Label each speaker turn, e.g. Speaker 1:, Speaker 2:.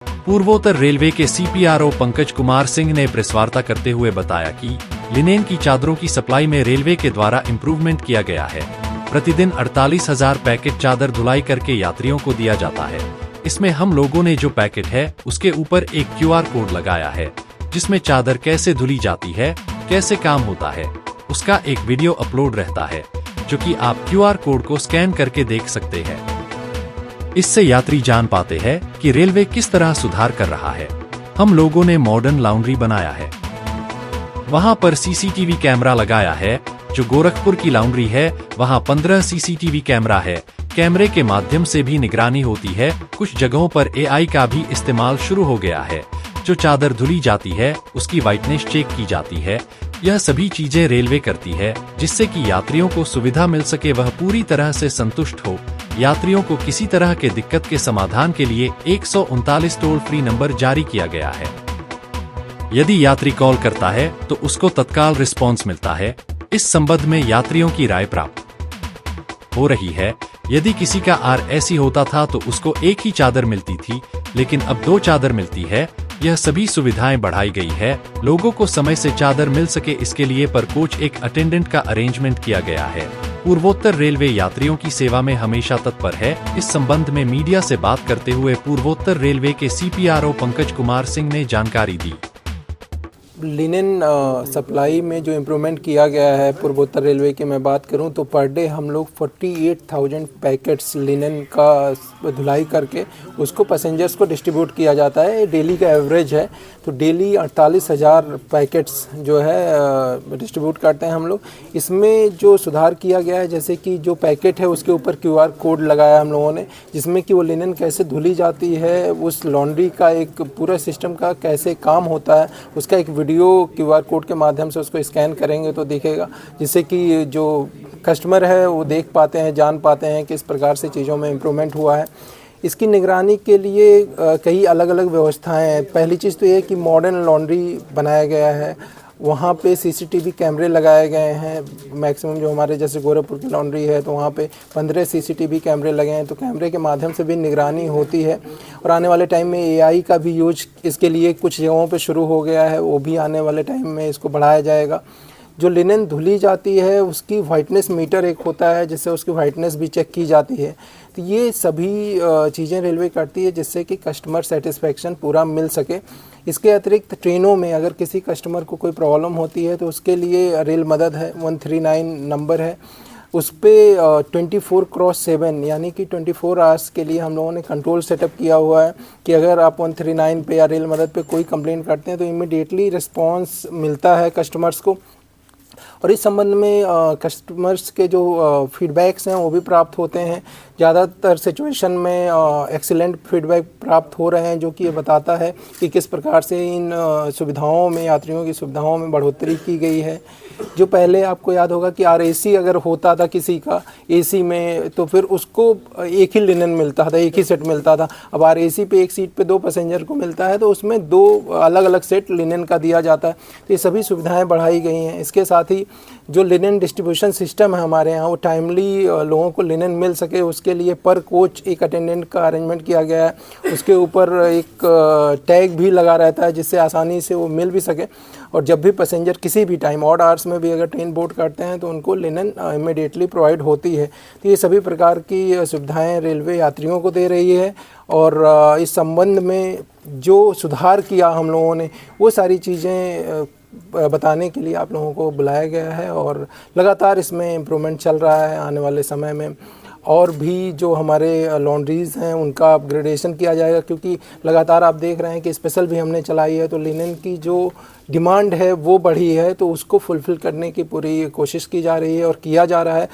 Speaker 1: पूर्वोत्तर रेलवे के सीपीआरओ पंकज कुमार सिंह ने प्रेस वार्ता करते हुए बताया कि लिनेन की चादरों की सप्लाई में रेलवे के द्वारा इम्प्रूवमेंट किया गया है। प्रतिदिन 48,000 पैकेट चादर धुलाई करके यात्रियों को दिया जाता है। इसमें हम लोगों ने जो पैकेट है उसके ऊपर एक QR कोड लगाया है, जिसमें चादर कैसे धुली जाती है, कैसे काम होता है, उसका एक वीडियो अपलोड रहता है, जो कि आप QR कोड को स्कैन करके देख सकते हैं। इससे यात्री जान पाते हैं कि रेलवे किस तरह सुधार कर रहा है। हम लोगों ने मॉडर्न लॉन्ड्री बनाया है, वहां पर CCTV कैमरा लगाया है। जो गोरखपुर की लॉन्ड्री है वहां 15 CCTV कैमरा है। कैमरे के माध्यम से भी निगरानी होती है। कुछ जगहों पर AI का भी इस्तेमाल शुरू हो गया है। जो चादर धुली जाती है उसकी वाइटनेस चेक की जाती है। यह सभी चीजें रेलवे करती है, जिससे कि यात्रियों को सुविधा मिल सके, वह पूरी तरह से संतुष्ट हो। यात्रियों को किसी तरह के दिक्कत के समाधान के लिए 139 टोल फ्री नंबर जारी किया गया है। यदि यात्री कॉल करता है तो उसको तत्काल रिस्पॉन्स मिलता है। इस संबंध में यात्रियों की राय प्राप्त हो रही है। यदि किसी का RAC होता था तो उसको एक ही चादर मिलती थी, लेकिन अब 2 चादर मिलती है। यह सभी सुविधाएं बढ़ाई गई है। लोगों को समय से चादर मिल सके, इसके लिए पर कोच एक अटेंडेंट का अरेंजमेंट किया गया है। पूर्वोत्तर रेलवे यात्रियों की सेवा में हमेशा तत्पर है। इस संबंध में मीडिया से बात करते हुए पूर्वोत्तर रेलवे के CPRO पंकज कुमार सिंह ने जानकारी दी।
Speaker 2: लिनेन सप्लाई में जो इम्प्रूवमेंट किया गया है पूर्वोत्तर रेलवे की मैं बात करूं तो पर डे हम लोग 48,000 पैकेट्स लिनेन का धुलाई करके उसको पैसेंजर्स को डिस्ट्रीब्यूट किया जाता है। डेली का एवरेज है, तो डेली 48,000 पैकेट्स जो है डिस्ट्रीब्यूट करते हैं हम लोग। इसमें जो सुधार किया गया है, जैसे कि जो पैकेट है उसके ऊपर QR कोड लगाया हम लोगों ने, जिसमें कि वो लिनेन कैसे धुली जाती है, उस लॉन्ड्री का एक पूरा सिस्टम का कैसे काम होता है, उसका एक वीडियो QR कोड के माध्यम से उसको स्कैन करेंगे तो दिखेगा, जिससे कि जो कस्टमर है वो देख पाते हैं, जान पाते हैं कि इस प्रकार से चीज़ों में इम्प्रूवमेंट हुआ है। इसकी निगरानी के लिए कई अलग अलग व्यवस्थाएं हैं। पहली चीज़ तो ये कि मॉडर्न लॉन्ड्री बनाया गया है, वहाँ पे CCTV कैमरे लगाए गए हैं। मैक्सिमम जो हमारे जैसे गोरखपुर की लॉन्ड्री है तो वहाँ पे 15 CCTV कैमरे लगे हैं, तो कैमरे के माध्यम से भी निगरानी होती है। और आने वाले टाइम में AI का भी यूज इसके लिए कुछ जगहों पे शुरू हो गया है, वो भी आने वाले टाइम में इसको बढ़ाया जाएगा। जो लिनेन धुली जाती है उसकी वाइटनेस मीटर एक होता है, जिससे उसकी वाइटनेस भी चेक की जाती है। तो ये सभी चीज़ें रेलवे करती है, जिससे कि कस्टमर सेटिस्फेक्शन पूरा मिल सके। इसके अतिरिक्त ट्रेनों में अगर किसी कस्टमर को कोई प्रॉब्लम होती है तो उसके लिए रेल मदद है, 139 नंबर है। उस पर 24/7 यानी कि 24 आवर्स के लिए हम लोगों ने कंट्रोल सेटअप किया हुआ है कि अगर आप 139 पे या रेल मदद पे कोई कंप्लेंट करते हैं तो इमीडिएटली रिस्पांस मिलता है कस्टमर्स को। और इस संबंध में कस्टमर्स के जो फीडबैक्स हैं वो भी प्राप्त होते हैं। ज़्यादातर सिचुएशन में एक्सीलेंट फीडबैक प्राप्त हो रहे हैं, जो कि ये बताता है कि किस प्रकार से इन सुविधाओं में, यात्रियों की सुविधाओं में बढ़ोतरी की गई है। जो पहले आपको याद होगा कि RAC अगर होता था किसी का AC में, तो फिर उसको एक ही लिनेन मिलता था, एक ही सेट मिलता था। अब RAC पे एक सीट पे 2 पैसेंजर को मिलता है, तो उसमें 2 अलग अलग सेट लिनेन का दिया जाता है। तो ये सभी सुविधाएं बढ़ाई गई हैं। इसके साथ ही जो लिनेन डिस्ट्रीब्यूशन सिस्टम है हमारे यहाँ, वो टाइमली लोगों को लिनेन मिल सके, उसके लिए पर कोच एक अटेंडेंट का अरेंजमेंट किया गया है। उसके ऊपर एक टैग भी लगा रहता है, जिससे आसानी से वो मिल भी सके। और जब भी पैसेंजर किसी भी टाइम, ऑड आवर्स में भी अगर ट्रेन बोर्ड करते हैं तो उनको लिनेन इमीडिएटली प्रोवाइड होती है। तो ये सभी प्रकार की सुविधाएं रेलवे यात्रियों को दे रही है। और इस संबंध में जो सुधार किया हम लोगों ने, वो सारी चीज़ें बताने के लिए आप लोगों को बुलाया गया है। और लगातार इसमें इम्प्रूवमेंट चल रहा है। आने वाले समय में और भी जो हमारे लॉन्ड्रीज़ हैं उनका अपग्रेडेशन किया जाएगा, क्योंकि लगातार आप देख रहे हैं कि स्पेशल भी हमने चलाई है, तो लिनेन की जो डिमांड है वो बढ़ी है, तो उसको फुलफ़िल करने की पूरी कोशिश की जा रही है और किया जा रहा है।